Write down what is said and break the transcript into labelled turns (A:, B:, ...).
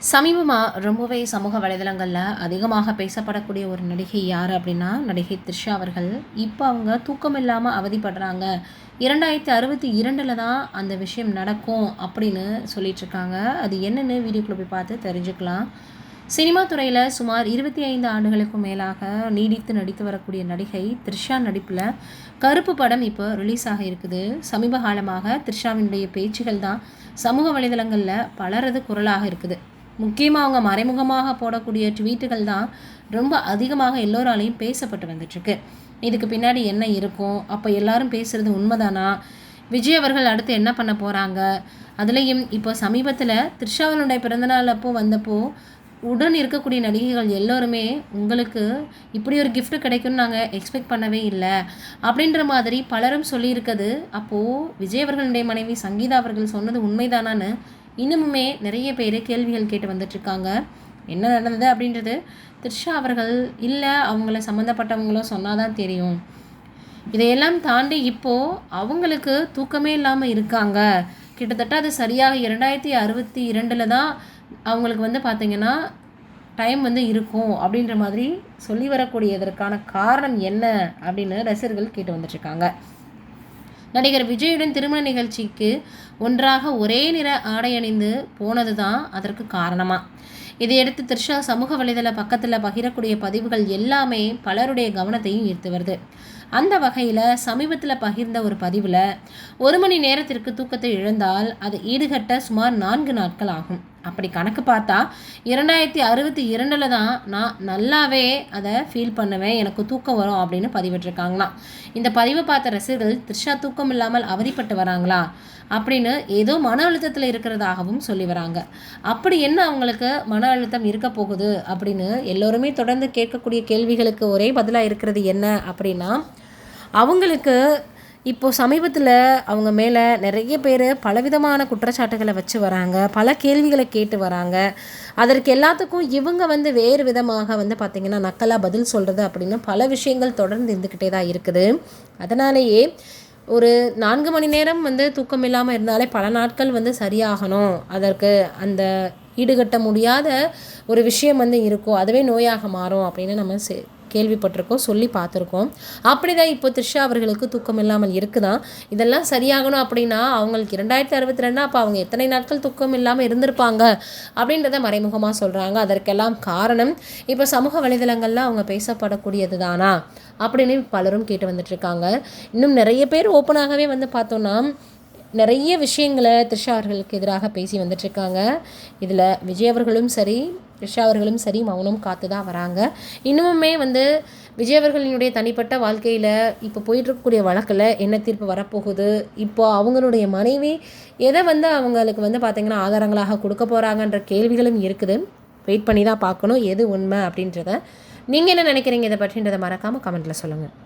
A: சமீபமாக ரொம்பவே சமூக வலைதளங்களில் அதிகமாக பேசப்படக்கூடிய ஒரு நடிகை யார் அப்படின்னா நடிகை த்ரிஷா அவர்கள். இப்போ அவங்க தூக்கம் இல்லாமல் அவதிப்படுறாங்க. 2062 தான் அந்த விஷயம் நடக்கும் அப்படின்னு சொல்லிகிட்ருக்காங்க. அது என்னென்னு வீடியோக்குள்ளே போய் பார்த்து தெரிஞ்சுக்கலாம். சினிமா துறையில் சுமார் 25 ஆண்டுகளுக்கும் மேலாக நீடித்து நடித்து வரக்கூடிய நடிகை த்ரிஷா நடிப்பில் கருப்பு படம் இப்போ ரிலீஸ் ஆக இருக்குது. சமீப காலமாக த்ரிஷாவினுடைய பேச்சுகள் தான் சமூக வலைதளங்களில் பலரது குரலாக இருக்குது. முக்கியமாக அவங்க மறைமுகமாக போடக்கூடிய ட்வீட்டுகள் தான் ரொம்ப அதிகமாக எல்லோராலையும் பேசப்பட்டு வந்துட்டுருக்கு. இதுக்கு பின்னாடி என்ன இருக்கும், அப்போ எல்லாரும் பேசுகிறது உண்மைதானா, விஜய் அவர்கள் அடுத்து என்ன பண்ண போகிறாங்க, அதுலேயும் இப்போ சமீபத்தில் த்ரிஷாவினுடைய பிறந்தநாள் அப்போ வந்தப்போ உடன் இருக்கக்கூடிய நடிகைகள் எல்லோருமே உங்களுக்கு இப்படி ஒரு கிஃப்ட் கிடைக்கும்னு நாங்கள் எக்ஸ்பெக்ட் பண்ணவே இல்லை அப்படின்ற மாதிரி பலரும் சொல்லியிருக்குது. அப்போது விஜய் அவர்களுடைய மனைவி சங்கீதா அவர்கள் சொன்னது உண்மைதானான்னு இன்னுமுமே நிறைய பேர் கேள்விகள் கேட்டு வந்துட்டுருக்காங்க. என்ன நடந்தது அப்படின்றது த்ரிஷா அவர்கள் இல்லை அவங்கள சம்மந்தப்பட்டவங்களோ சொன்னால் தான் தெரியும். இதையெல்லாம் தாண்டி இப்போது அவங்களுக்கு தூக்கமே இல்லாமல் இருக்காங்க. கிட்டத்தட்ட அது சரியாக 2062 தான் அவங்களுக்கு பார்த்திங்கன்னா டைம் இருக்கும் அப்படின்ற மாதிரி சொல்லி வரக்கூடியதற்கான காரணம் என்ன அப்படின்னு ரசிகர்கள் கேட்டு வந்துட்டுருக்காங்க. நடிகர் விஜயுடன் திருமண நிகழ்ச்சிக்கு ஒன்றாக ஒரே நிற ஆடை அணிந்து போனது தான் அதற்கு காரணமாக. இதையடுத்து த்ரிஷா சமூக வலைதள பக்கத்தில் பகிரக்கூடிய பதிவுகள் எல்லாமே பலருடைய கவனத்தையும் ஈர்த்து வருது. அந்த வகையில் சமீபத்தில் பகிர்ந்த ஒரு பதிவில் 1 மணி நேரத்திற்கு தூக்கத்தை இழந்தால் அது ஈடுகட்ட சுமார் 4 நாட்கள் ஆகும். அப்படி கணக்கு பார்த்தா 2062 தான் நான் நல்லாவே அதை ஃபீல் பண்ணுவேன், எனக்கு தூக்கம் வரும் அப்படின்னு பதிவிட்டிருக்காங்களாம். இந்த பதிவை பார்த்த ரசிகர்கள் த்ரிஷா தூக்கம் இல்லாமல் அவதிப்பட்டு வராங்களா அப்படின்னு ஏதோ மன அழுத்தத்தில் இருக்கிறதாகவும் சொல்லி வராங்க. அப்படி என்ன அவங்களுக்கு மன அழுத்தம் இருக்க போகுது அப்படின்னு எல்லோருமே தொடர்ந்து கேட்கக்கூடிய கேள்விகளுக்கு ஒரே பதிலாக இருக்கிறது என்ன அப்படின்னா, அவங்களுக்கு இப்போது சமீபத்தில் அவங்க மேலே நிறைய பேர் பலவிதமான குற்றச்சாட்டுகளை வச்சு வராங்க, பல கேள்விகளை கேட்டு வராங்க. அதற்கு எல்லாத்துக்கும் இவங்க வேறு விதமாக பார்த்திங்கன்னா நக்கலாக பதில் சொல்கிறது அப்படின்னு பல விஷயங்கள் தொடர்ந்து இருந்துக்கிட்டே தான் இருக்குது. அதனாலேயே ஒரு 4 மணி நேரம் தூக்கம் இல்லாமல் இருந்தாலே பல நாட்கள் சரியாகணும், அதற்கு அந்த ஈடுகட்ட முடியாத ஒரு விஷயம் இருக்கும், அதுவே நோயாக மாறும் அப்படின்னு நம்ம கேள்விப்பட்டிருக்கோம், சொல்லி பார்த்துருக்கோம். அப்படி தான் இப்போ த்ரிஷா அவர்களுக்கு தூக்கம் இல்லாமல் இருக்குதான். இதெல்லாம் சரியாகணும் அப்படின்னா அவங்களுக்கு 2062 அப்போ அவங்க எத்தனை நாட்கள் தூக்கம் இல்லாமல் இருந்திருப்பாங்க அப்படின்றத மறைமுகமாக சொல்கிறாங்க. அதற்கெல்லாம் காரணம் இப்போ சமூக வலைதளங்களில் அவங்க பேசப்படக்கூடியது தானா அப்படின்னு பலரும் கேட்டு வந்துட்டுருக்காங்க. இன்னும் நிறைய பேர் ஓப்பனாகவே பார்த்தோன்னா நிறைய விஷயங்களை த்ரிஷா அவர்களுக்கு எதிராக பேசி வந்துட்டுருக்காங்க. இதில் விஜய் அவர்களும் சரி த்ரிஷா அவர்களும் சரி மௌனம் காத்து தான் வராங்க. இன்னுமுமே விஜய் அவர்களினுடைய தனிப்பட்ட வாழ்க்கையில் இப்போ போயிட்டுருக்கக்கூடிய வழக்கில் என்ன தீர்ப்பு வரப்போகுது, இப்போ அவங்களுடைய மனைவி எதை அவங்களுக்கு பார்த்திங்கன்னா ஆதாரங்களாக கொடுக்க போகிறாங்கன்ற கேள்விகளும் இருக்குது. வெயிட் பண்ணி தான் பார்க்கணும் எது உண்மை அப்படின்றத. நீங்கள் என்ன நினைக்கிறீங்க இதை பற்றின்றதை மறக்காமல் கமெண்ட்டில் சொல்லுங்கள்.